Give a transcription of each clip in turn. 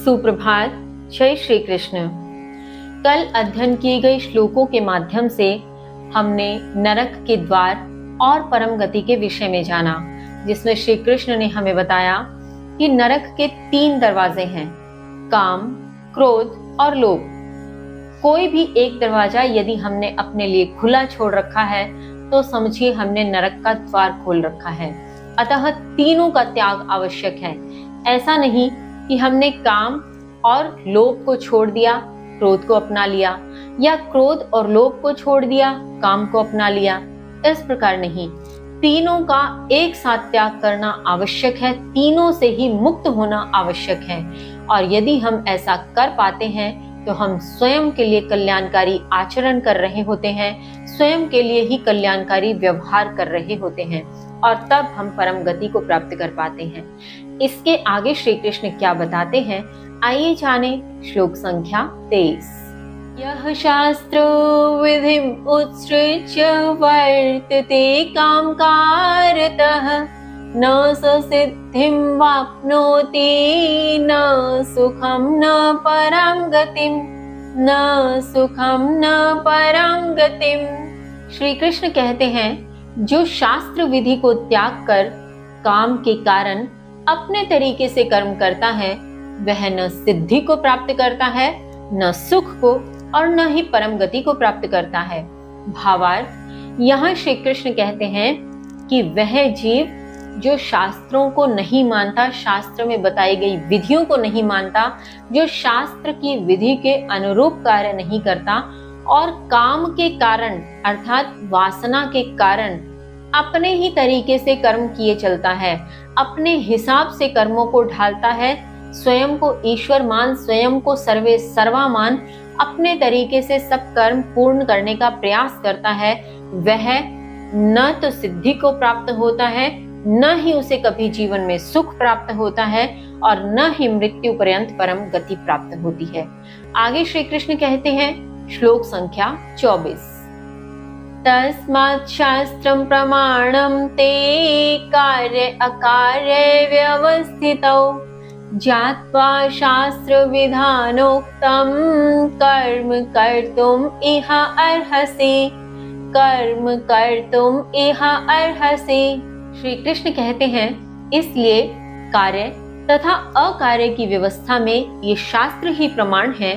सुप्रभात। जय श्री कृष्ण। कल अध्ययन किए गए श्लोकों के माध्यम से हमने नरक के द्वार और परम गति के विषय में जाना, जिसमें श्री कृष्ण ने हमें बताया कि नरक के 3 दरवाजे हैं, काम, क्रोध और लोभ। कोई भी एक दरवाजा यदि हमने अपने लिए खुला छोड़ रखा है तो समझिए हमने नरक का द्वार खोल रखा है। अतः तीनों का त्याग आवश्यक है। ऐसा नहीं कि हमने काम और लोभ को छोड़ दिया, क्रोध को अपना लिया, या क्रोध और लोभ को छोड़ दिया, काम को अपना लिया। इस प्रकार नहीं, तीनों का एक साथ त्याग करना आवश्यक है, तीनों से ही मुक्त होना आवश्यक है। और यदि हम ऐसा कर पाते हैं तो हम स्वयं के लिए कल्याणकारी आचरण कर रहे होते हैं, स्वयं के लिए ही कल्याणकारी व्यवहार कर रहे होते हैं, और तब हम परम गति को प्राप्त कर पाते हैं। इसके आगे श्री कृष्ण क्या बताते हैं, आइए जाने। श्लोक संख्या 23। यह शास्त्र विधिम उत्सृज्य वर्तते कामकारतः न सिद्धिं वाप्नोति न सुखम न परं गतिम न सुखम न परं गतिम। श्री कृष्ण कहते हैं, जो शास्त्र विधि को त्याग कर काम के कारण अपने तरीके से कर्म करता है, वह न सिद्धि को प्राप्त करता है, न सुख को, और न ही परम गति को प्राप्त करता है। भावार्थ, यहाँ श्री कृष्ण कहते हैं कि वह जीव जो शास्त्रों को नहीं मानता, शास्त्र में बताई गई विधियों को नहीं मानता, जो शास्त्र की विधि के अनुरूप कार्य नहीं करता और काम के कारण अर्थात वासना के कारण अपने ही तरीके से कर्म किए चलता है, अपने हिसाब से कर्मों को ढालता है, स्वयं को ईश्वर मान, स्वयं को सर्वे सर्वा मान, अपने तरीके से सब कर्म पूर्ण करने का प्रयास करता है, वह न तो सिद्धि को प्राप्त होता है, न ही उसे कभी जीवन में सुख प्राप्त होता है, और न ही मृत्यु पर्यंत परम गति प्राप्त होती है। आगे श्री कृष्ण कहते हैं, श्लोक संख्या 24। तस्मात् शास्त्रं प्रमाणं ते कार्य अकार्य व्यवस्थितौ ज्ञात्वा शास्त्र विधानोक्तं कर्म कर्तुम इह अर्हसि कर्म कर्तुम इह अर्हसि। श्री कृष्ण कहते हैं, इसलिए कार्य तथा अकार्य की व्यवस्था में ये शास्त्र ही प्रमाण है।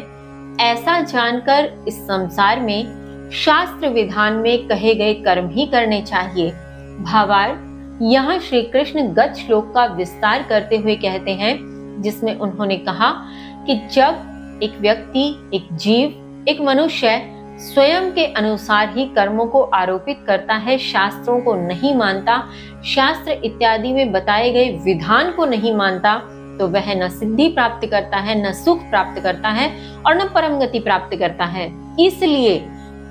ऐसा जानकर इस संसार में शास्त्र विधान में कहे गए कर्म ही करने चाहिए। भावार्थ, यहाँ श्री कृष्ण गत श्लोक का विस्तार करते हुए कहते हैं, जिसमें उन्होंने कहा कि जब एक व्यक्ति, एक जीव, एक मनुष्य स्वयं के अनुसार ही कर्मों को आरोपित करता है, शास्त्रों को नहीं मानता, शास्त्र इत्यादि में बताए गए विधान को नहीं मानता, तो वह न सिद्धि प्राप्त करता है, न सुख प्राप्त करता है, और न परम गति प्राप्त करता है। इसलिए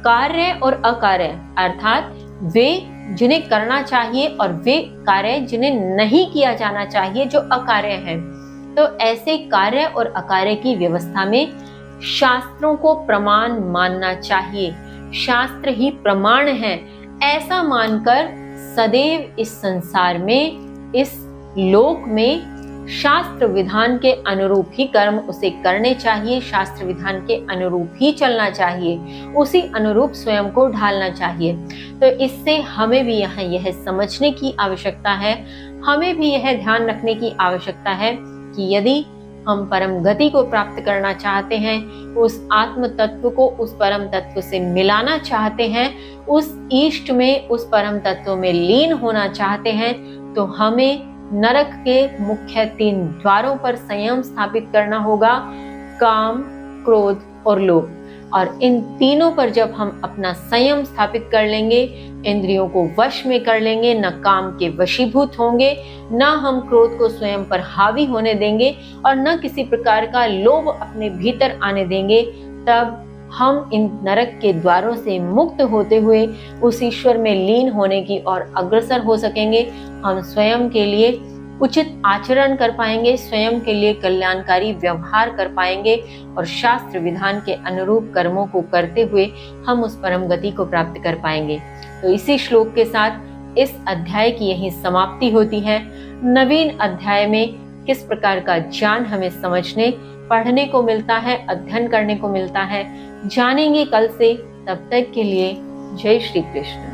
कार्य और अकार्य अर्थात वे जिन्हें करना चाहिए और वे कार्य जिन्हें नहीं किया जाना चाहिए, जो अकार्य है, तो ऐसे कार्य और अकार्य की व्यवस्था में शास्त्रों को प्रमाण मानना चाहिए। शास्त्र ही प्रमाण है, ऐसा मानकर सदैव इस संसार में, इस लोक में शास्त्र विधान के अनुरूप ही कर्म उसे करने चाहिए, शास्त्र विधान के अनुरूप ही चलना चाहिए, उसी अनुरूप स्वयं को ढालना चाहिए। तो इससे हमें भी यहाँ यह समझने की आवश्यकता है, हमें भी यह ध्यान रखने की आवश्यकता है कि यदि हम परम गति को प्राप्त करना चाहते हैं, उस आत्म तत्व को उस परम तत्व से मिलाना चाहते हैं, उस इष्ट में, उस परम तत्व में लीन होना चाहते हैं, तो हमें नरक के मुख्य 3 द्वारों पर संयम स्थापित करना होगा, काम, क्रोध और लोभ। और इन तीनों पर जब हम अपना संयम स्थापित कर लेंगे, इंद्रियों को वश में कर लेंगे, न काम के वशीभूत होंगे, न हम क्रोध को स्वयं पर हावी होने देंगे, और न किसी प्रकार का लोभ अपने भीतर आने देंगे, तब हम इन नरक के द्वारों से मुक्त होते हुए उस ईश्वर में लीन होने की ओर अग्रसर हो सकेंगे। हम स्वयं के लिए उचित आचरण कर पाएंगे, स्वयं के लिए कल्याणकारी व्यवहार कर पाएंगे, और शास्त्र विधान के अनुरूप कर्मों को करते हुए हम उस परम गति को प्राप्त कर पाएंगे। तो इसी श्लोक के साथ इस अध्याय की यही समाप्ति होती है। नवीन अध्याय में किस प्रकार का ज्ञान हमें समझने पढ़ने को मिलता है, अध्ययन करने को मिलता है। जानेंगे कल से, तब तक के लिए जय श्री कृष्ण।